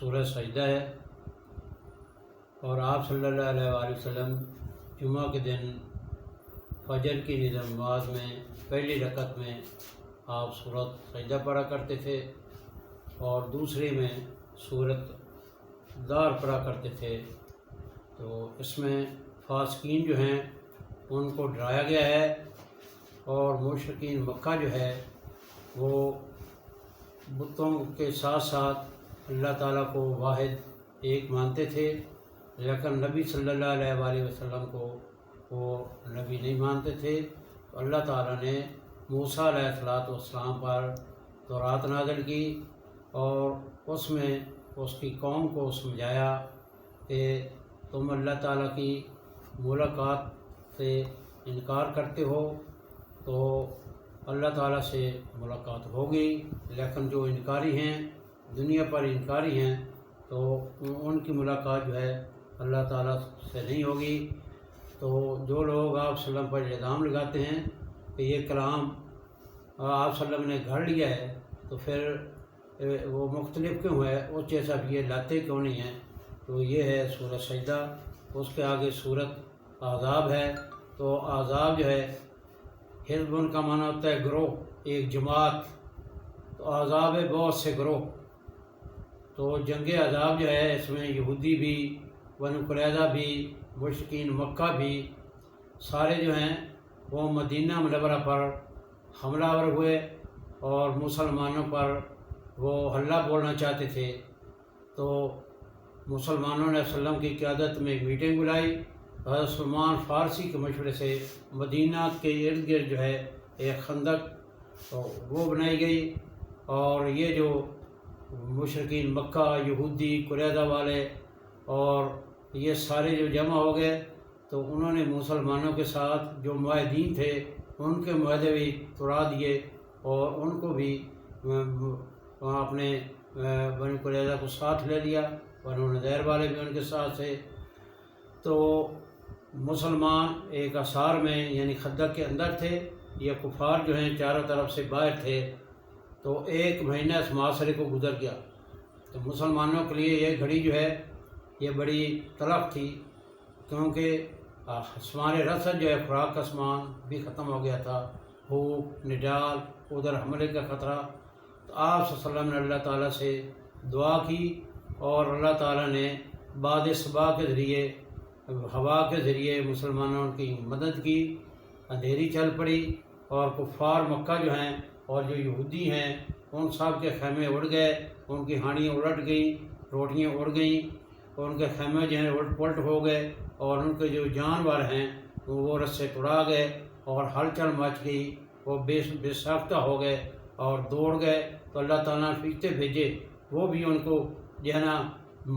سورہ سجدہ ہے، اور آپ صلی اللہ علیہ وآلہ وسلم جمعہ کے دن فجر کی نماز میں پہلی رکعت میں آپ سورۃ سجدہ پڑھا کرتے تھے اور دوسرے میں سورۃ دار پڑھا کرتے تھے۔ تو اس میں فاسقین جو ہیں ان کو ڈرایا گیا ہے، اور مشرکین مکہ جو ہے وہ بتوں کے ساتھ ساتھ اللہ تعالیٰ کو واحد ایک مانتے تھے، لیکن نبی صلی اللہ علیہ وآلہ وسلم کو وہ نبی نہیں مانتے تھے۔ تو اللہ تعالیٰ نے موسیٰ علیہ السلام پر تورات نازل کی، اور اس میں اس کی قوم کو سمجھایا کہ تم اللہ تعالیٰ کی ملاقات سے انکار کرتے ہو تو اللہ تعالیٰ سے ملاقات ہوگی، لیکن جو انکاری ہیں، دنیا پر انکاری ہیں، تو ان کی ملاقات جو ہے اللہ تعالیٰ سے نہیں ہوگی۔ تو جو لوگ آپ صلی اللہ علیہ وسلم پر الزام لگاتے ہیں کہ یہ کلام آپ صلی اللہ علیہ وسلم نے گھڑ لیا ہے، تو پھر وہ مختلف کیوں ہے، اس جیسا بھی یہ لاتے کیوں نہیں ہیں؟ تو یہ ہے سورہ سجدہ۔ اس کے آگے سورۃ احزاب ہے۔ تو احزاب جو ہے، حزب کا معنی ہوتا ہے گروہ، ایک جماعت، تو احزاب ہے بہت سے گروہ۔ تو جنگ احزاب جو ہے اس میں یہودی بھی، بنو قریظہ بھی، مشرکین مکہ بھی، سارے جو ہیں وہ مدینہ منورہ پر حملہ آور ہوئے اور مسلمانوں پر وہ حلہ بولنا چاہتے تھے۔ تو مسلمانوں نے صلی اللہ علیہ وسلم کی قیادت میں ایک میٹنگ بلائی، حضرت سلمان فارسی کے مشورے سے مدینہ کے ارد گرد جو ہے ایک خندق وہ بنائی گئی، اور یہ جو مشرکین مکہ، یہودی، قریظہ والے اور یہ سارے جو جمع ہو گئے، تو انہوں نے مسلمانوں کے ساتھ جو معاہدین تھے ان کے معاہدے بھی توڑا دیے، اور ان کو بھی اپنے بنو قریظہ کو ساتھ لے لیا، بنو نذیر والے بھی ان کے ساتھ تھے۔ تو مسلمان ایک اثار میں یعنی خندق کے اندر تھے، یہ کفار جو ہیں چاروں طرف سے باہر تھے۔ تو ایک مہینہ اس معاشرے کو گزر گیا۔ تو مسلمانوں کے لیے یہ گھڑی جو ہے یہ بڑی تلخ تھی، کیونکہ آسمان رسد جو ہے، خوراک کا سامان بھی ختم ہو گیا تھا، بھوک، نڈال، ادھر حملے کا خطرہ۔ تو آپ صلی اللہ علیہ وسلم نے اللہ تعالیٰ سے دعا کی، اور اللہ تعالیٰ نے باد صبا کے ذریعے، ہوا کے ذریعے مسلمانوں کی مدد کی، اندھیری چل پڑی، اور کفار مکہ جو ہیں اور جو یہودی ہیں ان سب کے خیمے اڑ گئے، ان کی ہانڈیاں الٹ گئیں، روٹیاں اڑ گئیں، اور ان کے خیمے جو ہیں الٹ پلٹ ہو گئے، اور ان کے جو جانور ہیں وہ رسے توڑا گئے، اور ہلچل مچ گئی، وہ بے ساختہ ہو گئے اور دوڑ گئے۔ تو اللہ تعالیٰ نے فرشتے بھیجے، وہ بھی ان کو جو ہے نا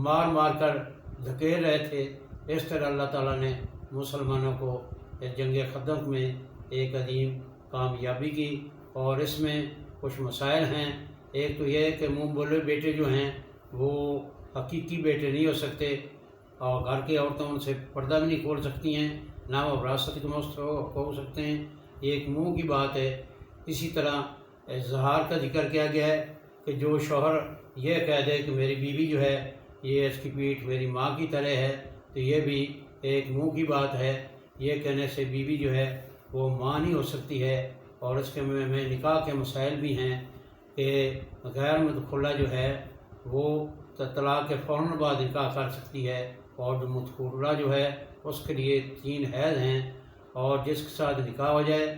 مار مار کر دھکیل رہے تھے۔ اس طرح اللہ تعالیٰ نے مسلمانوں کو اس جنگ خندق میں ایک عظیم کامیابی کی، اور اس میں کچھ مسائل ہیں۔ ایک تو یہ ہے کہ منہ بولے بیٹے جو ہیں وہ حقیقی بیٹے نہیں ہو سکتے، اور گھر کی عورتیں ان سے پردہ بھی نہیں کھول سکتی ہیں، نہ وہ وراثت کے مستحق ہو سکتے ہیں، یہ ایک منہ کی بات ہے۔ اسی طرح اظہار کا ذکر کیا گیا ہے کہ جو شوہر یہ کہہ دے کہ میری بیوی جو ہے یہ اس کی پیٹھ میری ماں کی طرح ہے، تو یہ بھی ایک منہ کی بات ہے۔ یہ کہنے سے بیوی جو ہے وہ ماں نہیں ہو سکتی ہے۔ اور اس کے میں نکاح کے مسائل بھی ہیں کہ غیر مدخولہ جو ہے وہ طلاق کے فوراً بعد نکاح کر سکتی ہے، اور جو مدخولہ جو ہے اس کے لیے 3 حیض ہیں، اور جس کے ساتھ نکاح ہو جائے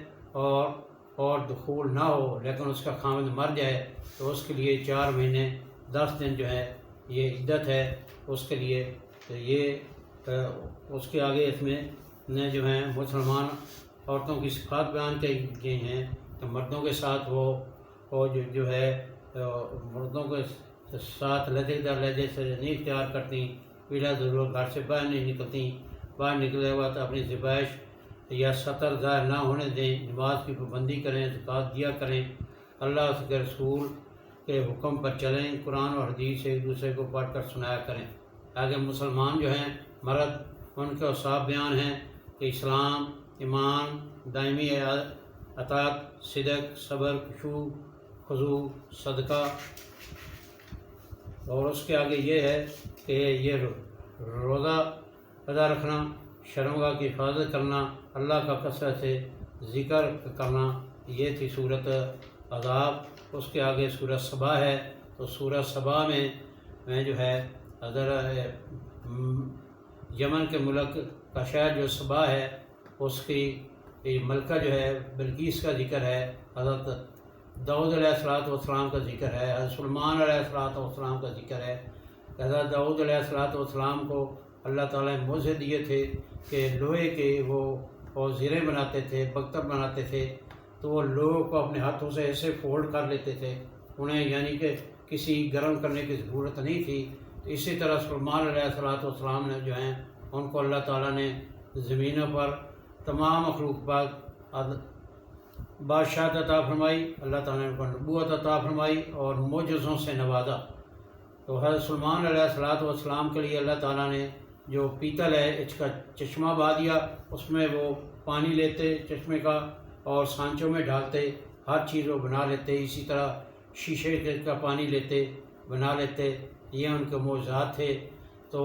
اور دخول نہ ہو لیکن اس کا خاوند مر جائے تو اس کے لیے 4 مہینے 10 دن جو ہے یہ عدت ہے اس کے لیے۔ تو یہ اس کے آگے اس میں نے جو ہیں مسلمان عورتوں کی صفات بیان کی گئی ہیں کہ مردوں کے ساتھ وہ جو ہے مردوں کے ساتھ لہجے سے نہیں اختیار کرتی، بلا ضرورت گھر سے باہر نہیں نکلتی، باہر نکلے ہوا تو اپنی زبائش یا سطر ظاہر نہ ہونے دیں، نماز کی پابندی کریں، زکوٰۃ دیا کریں، اللہ اس کے رسول کے حکم پر چلیں، قرآن اور حدیث ایک دوسرے کو پڑھ کر سنایا کریں۔ آگے مسلمان جو ہیں مرد، ان کے اوصاف بیان ہیں کہ اسلام، ایمان، دائمی اطاعت، صدق، صبر، خشوع، خضوع، صدقہ، اور اس کے آگے یہ ہے کہ یہ روزہ ادا رکھنا، شرمگاہ کی حفاظت کرنا، اللہ کا کثرت سے ذکر کرنا، یہ تھی صورت احزاب۔ اس کے آگے سورہ سبا ہے، تو سورہ سبا میں جو ہے یمن کے ملک کا شہر جو سبا ہے، اس کی ملکہ جو ہے بلقیس کا ذکر ہے، حضرت داؤد علیہ السلام کا ذکر ہے، حضرت سلیمان علیہ السلام کا ذکر ہے۔ حضرت داؤد علیہ السلام کو اللہ تعالیٰ نے موزے دیے تھے کہ لوہے کے وہ زرے بناتے تھے، بکتر بناتے تھے، تو وہ لوہوں کو اپنے ہاتھوں سے ایسے فولڈ کر لیتے تھے، انہیں یعنی کہ کسی گرم کرنے کی ضرورت نہیں تھی۔ اسی طرح سلیمان علیہ السلام نے جو ہیں ان کو اللہ تعالیٰ نے زمینوں پر تمام مخلوقات بادشاہت عطا فرمائی، اللہ تعالیٰ نے ان کو نبوت عطا فرمائی اور معجزوں سے نوازا۔ تو حضرت سلیمان علیہ السلام کے لیے اللہ تعالیٰ نے جو پیتل ہے اس کا چشمہ با دیا، اس میں وہ پانی لیتے چشمے کا اور سانچوں میں ڈالتے، ہر چیز وہ بنا لیتے۔ اسی طرح شیشے کا پانی لیتے، بنا لیتے، یہ ان کے معجزات تھے۔ تو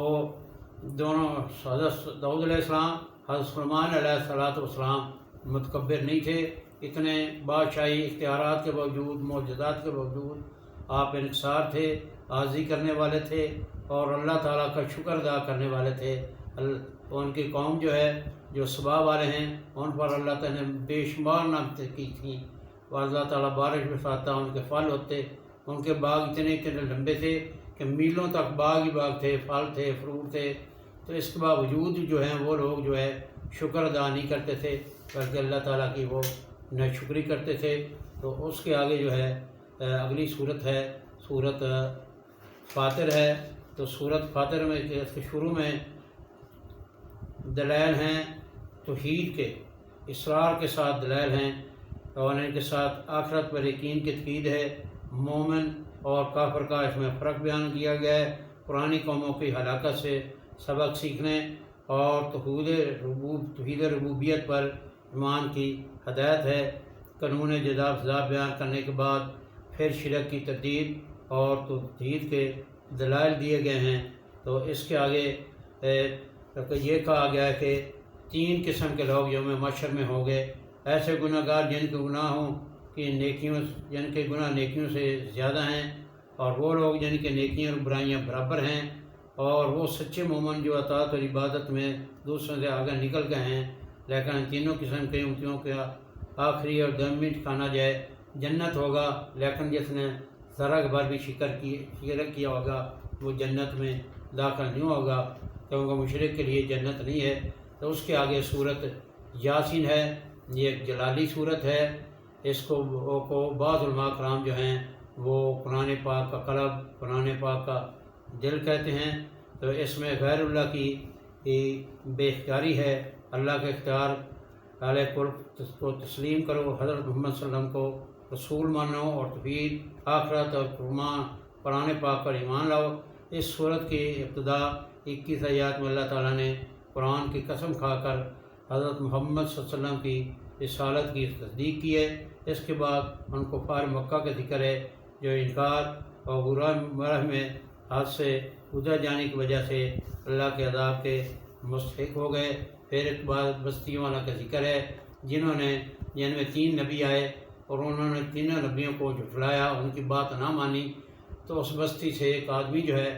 دونوں حضرت داؤد علیہ السلام، حضرت سلیمان علیہ السلام متکبر نہیں تھے، اتنے بادشاہی اختیارات کے باوجود، معجزات کے باوجود آپ انکسار تھے، عاجزی کرنے والے تھے اور اللہ تعالیٰ کا شکر ادا کرنے والے تھے۔ ان کی قوم جو ہے جو سبا والے ہیں، ان پر اللہ تعالیٰ نے بے شمار نعمتیں کی تھیں، اور اللہ تعالیٰ بارش برساتا، ان کے پھل ہوتے، ان کے باغ اتنے لمبے تھے کہ میلوں تک باغ ہی باغ تھے، پھل تھے، فروٹ تھے۔ تو اس کے باوجود جو ہیں وہ لوگ جو ہے شکر ادا نہیں کرتے تھے، بلکہ اللہ تعالیٰ کی وہ ناشکری کرتے تھے۔ تو اس کے آگے جو ہے اگلی صورت ہے صورت فاطر ہے۔ تو صورت فاطر میں اس کے شروع میں دلائل ہیں توحید کے، اصرار کے ساتھ دلائل ہیں، اور ان کے ساتھ آخرت پر یقین کی تقید ہے۔ مومن اور کافر کا اس میں فرق بیان کیا گیا ہے، پرانی قوموں کی ہلاکت سے سبق سیکھنے اور توحید ربوبیت پر ایمان کی ہدایت ہے۔ قانون جزا سزا بیان کرنے کے بعد پھر شرک کی تردید اور توحید کے دلائل دیے گئے ہیں۔ تو اس کے آگے یہ کہا گیا ہے کہ 3 قسم کے لوگ یوم محشر میں ہوں گے، ایسے گناہ گار جن کے گناہوں کی جن کے گناہ نیکیوں سے زیادہ ہیں، اور وہ لوگ جن کے نیکیاں اور برائیاں برابر ہیں، اور وہ سچے مومن جو اطاعت اور عبادت میں دوسروں سے آگے نکل گئے ہیں۔ لیکن ان تینوں قسم کے امتیوں کا آخری اور دائمی ٹھکانہ جائے جنت ہوگا، لیکن جس نے ذرا بھر بھی شرک کیا ہوگا وہ جنت میں داخل نہیں ہوگا، کیونکہ مشرک کے لیے جنت نہیں ہے۔ تو اس کے آگے صورت یاسین ہے، یہ ایک جلالی صورت ہے۔ اس کو بعض علماء کرام جو ہیں وہ قرآن پاک کا قلب، قرآن پاک کا دل کہتے ہیں۔ تو اس میں غیر اللہ کی بے اختیاری ہے، اللہ کے اختیار علیہ کو تسلیم کرو، حضرت محمد صلی اللہ علیہ وسلم کو رسول مانو، اور توحید، آخرت اور قرآن پاک پر ایمان لاؤ۔ اس صورت کی ابتدا 21 آیات میں اللہ تعالیٰ نے قرآن کی قسم کھا کر حضرت محمد صلی اللہ علیہ وسلم کی رسالت کی تصدیق کی ہے۔ اس کے بعد ان کفار مکہ کا ذکر ہے جو انکار اور گمراہ میں ہاتھ سے گزر جانے کی وجہ سے اللہ کے عذاب کے مستحق ہو گئے۔ پھر ایک بعد بستیوں والا کا ذکر ہے جن میں 3 نبی آئے اور انہوں نے تینوں نبیوں کو جھٹلایا، ان کی بات نہ مانی۔ تو اس بستی سے ایک آدمی جو ہے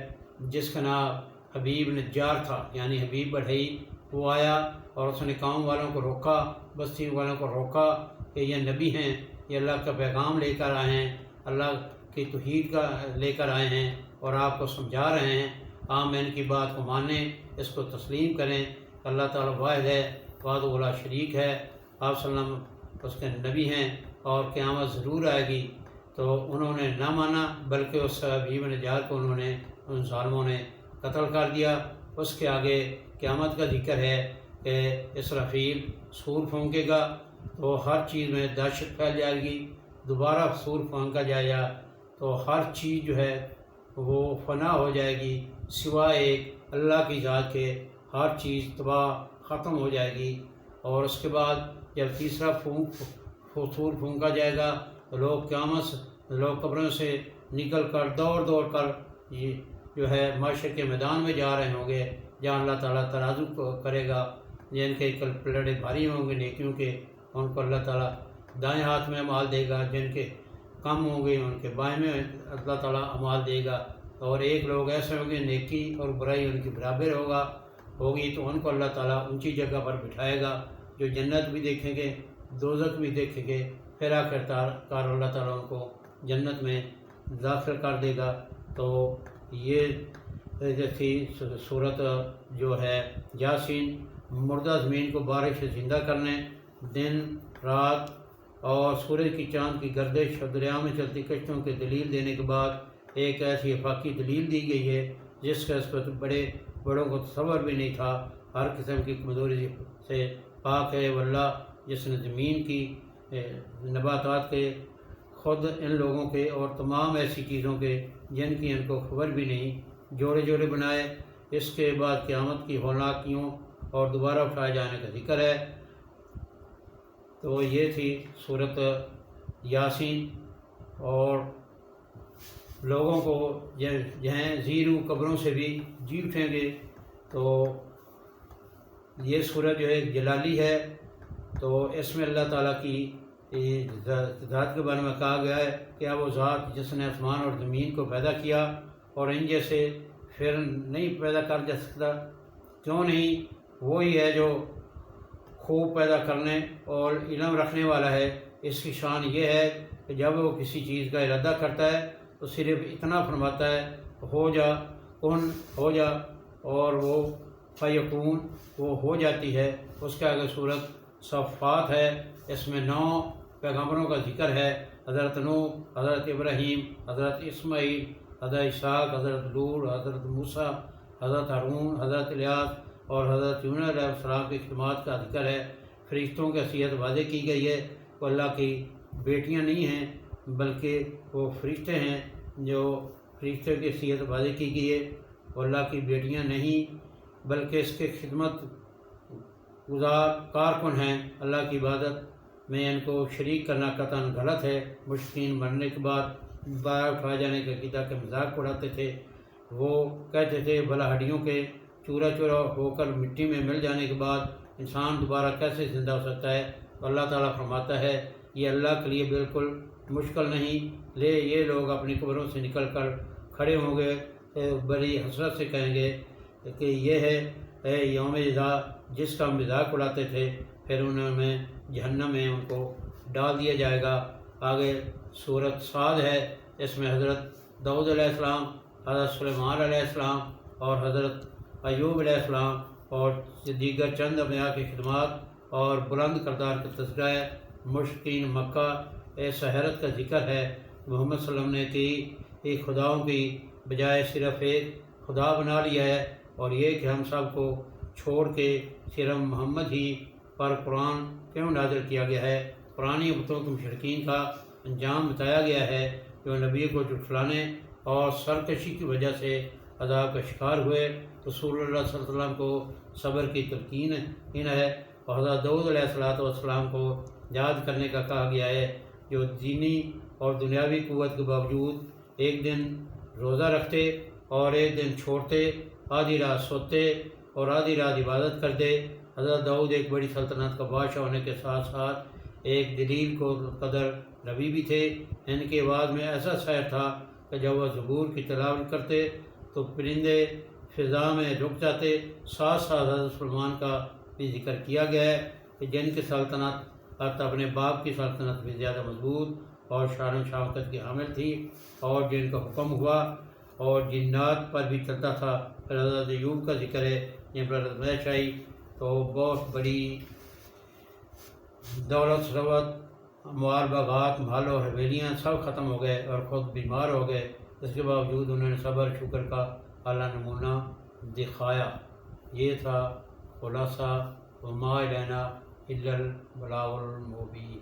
جس کا نام حبیب نجار تھا، یعنی حبیب بڑھئی، وہ آیا اور اس نے قوم والوں کو روکا، بستی والوں کو روکا کہ یہ نبی ہیں، یہ اللہ کا پیغام لے کر آئے ہیں، اللہ کی توحید کا لے کر آئے ہیں اور آپ کو سمجھا رہے ہیں۔ آپ ان کی بات کو مانیں، اس کو تسلیم کریں، اللہ تعالیٰ واحد ہے، وحدہ لا شریک ہے، آپ صلی اللہ علیہ وسلم اس کے نبی ہیں اور قیامت ضرور آئے گی۔ تو انہوں نے نہ مانا، بلکہ اس حبیب نجار کو ان ظالموں نے قتل کر دیا۔ اس کے آگے قیامت کا ذکر ہے کہ اسرافیل سور پھونکے گا تو ہر چیز میں دہشت پھیل جائے گی، دوبارہ سور پھونکا جائے گا تو ہر چیز جو ہے وہ فنا ہو جائے گی، سوائے ایک اللہ کی ذات کے ہر چیز تباہ ختم ہو جائے گی۔ اور اس کے بعد جب تیسرا سور پھونکا جائے گا تو لوگ قبروں سے نکل کر دوڑ کر یہ جو ہے معاشر کے میدان میں جا رہے ہوں گے جہاں اللہ تعالیٰ ترازو کرے گا، جن کے کل پلڑے بھاری ہوں گے نیکیوں کے، ان کو اللہ تعالیٰ دائیں ہاتھ میں اعمال دے گا، جن کے کم ہوں گے ان کے بائیں میں اللہ تعالیٰ اعمال دے گا۔ اور ایک لوگ ایسے ہوں گے نیکی اور برائی ان کی برابر ہوگی تو ان کو اللہ تعالیٰ اونچی جگہ پر بٹھائے گا، جو جنت بھی دیکھیں گے دوزخ بھی دیکھیں گے، پھر آخر کار اللہ تعالیٰ ان کو جنت میں داخل کر دے گا۔ تو یہ تھی صورت جو ہے یاسین، مردہ زمین کو بارش سے زندہ کرنے، دن رات اور سورج کی چاند کی گردش اور دریا میں چلتی کشتیوں کے دلیل دینے کے بعد ایک ایسی افاقی دلیل دی گئی ہے جس کا اس وقت بڑوں کو تصور بھی نہیں تھا۔ ہر قسم کی کمزوری سے پاک ہے واللہ، جس نے زمین کی نباتات کے، خود ان لوگوں کے اور تمام ایسی چیزوں کے جن کی ان کو خبر بھی نہیں، جوڑے جوڑے بنائے۔ اس کے بعد قیامت کی ہولناکیوں اور دوبارہ اٹھائے جانے کا ذکر ہے۔ تو یہ تھی صورت یاسین۔ اور لوگوں کو جہاں زیرو قبروں سے بھی جی اٹھیں گے، تو یہ صورت جو ہے جلالی ہے، تو اس میں اللہ تعالیٰ کی ذات کے بارے میں کہا گیا ہے کہ وہ ذات جس نے آسمان اور زمین کو پیدا کیا اور ان جیسے پھر نہیں پیدا کر جا سکتا، کیوں نہیں؟ وہی ہے جو خوب پیدا کرنے اور علم رکھنے والا ہے۔ اس کی شان یہ ہے کہ جب وہ کسی چیز کا ارادہ کرتا ہے تو صرف اتنا فرماتا ہے ہو جا، کن ہو جا، اور وہ فیکون وہ ہو جاتی ہے۔ اس کے آگے صورت صفات ہے، اس میں 9 پیغمبروں کا ذکر ہے، حضرت نوح، حضرت ابراہیم، حضرت اسماعیل، حضرت اسحاق، حضرت لوط، حضرت موسیٰ، حضرت ہارون، حضرت الیاس اور حضرت یونس علیہ السلام کی خدمات کا ذکر ہے۔ فرشتوں کی حیثیت واضح کی گئی ہے، وہ اللہ کی بیٹیاں نہیں ہیں بلکہ وہ فرشتے ہیں، جو فرشتے کی حیثیت واضح کی گئی ہے، وہ اللہ کی بیٹیاں نہیں بلکہ اس کے خدمت گزار کارکن ہیں۔ اللہ کی عبادت میں ان کو شریک کرنا قطعاً غلط ہے۔ مشرکین مرنے کے بعد دوبارہ اٹھائے جانے کا عقیدہ کا مذاق اڑاتے تھے، وہ کہتے تھے بھلا ہڈیوں کے چورا چورا ہو کر مٹی میں مل جانے کے بعد انسان دوبارہ کیسے زندہ ہو سکتا ہے؟ تو اللہ تعالیٰ فرماتا ہے یہ اللہ کے لیے بالکل مشکل نہیں، یہ لوگ اپنی قبروں سے نکل کر کھڑے ہوں گے، بڑی حسرت سے کہیں گے کہ یہ ہے یوم جزا جس کا مذاق اڑاتے تھے، پھر انہوں میں جہنم میں ان کو ڈال دیا جائے گا۔ آگے صورت صاد ہے، اس میں حضرت داؤد علیہ السلام، حضرت سلیمان علیہ السلام اور حضرت ایوب علیہ السلام اور دیگر چند انبیاء کی خدمات اور بلند کردار کا تذکرہ ہے۔ مشرکین مکہ ایسا حیرت کا ذکر ہے، محمد صلی اللہ علیہ وسلم نے کی خداؤں کی بجائے صرف ایک خدا بنا لیا ہے، اور یہ کہ ہم سب کو چھوڑ کے صرف محمد ہی پر قرآن کیوں نازل کیا گیا ہے؟ پرانی بتوں کے مشرکین کا انجام بتایا گیا ہے جو نبی کو جھٹلانے اور سرکشی کی وجہ سے عذاب کا شکار ہوئے۔ رسول اللہ صلی اللہ علیہ وسلم کو صبر کی تلقین ہے، اور حضرت داؤد علیہ السلام کو یاد کرنے کا کہا گیا ہے، جو دینی اور دنیاوی قوت کے باوجود ایک دن روزہ رکھتے اور ایک دن چھوڑتے، آدھی رات سوتے اور آدھی رات عبادت کرتے۔ حضرت داؤد ایک بڑی سلطنت کا بادشاہ ہونے کے ساتھ ساتھ ایک دلیل کو قدر نبی بھی تھے۔ ان کی آواز میں ایسا سحر تھا کہ جب وہ زبور کی تلاوت کرتے تو پرندے فضا میں رک جاتے۔ ساتھ ساتھ حضرت سلیمان کا بھی ذکر کیا گیا ہے کہ جن کی سلطنت اپنے باپ کی سلطنت بھی زیادہ مضبوط اور شان و شوکت کی حامل تھی، اور جن کا حکم ہوا اور جنات پر بھی چلتا تھا۔ پھر حضرت ایوب کا ذکر ہے جن پر آزمائش آئی تو بہت بڑی دولت ثروت، اموال باغات، مال و حویلیاں سب ختم ہو گئے اور خود بیمار ہو گئے۔ اس کے باوجود انہوں نے صبر شکر کا اعلیٰ نمونہ دکھایا۔ یہ تھا خلاصہ وما الینا الا البلاغ المبین۔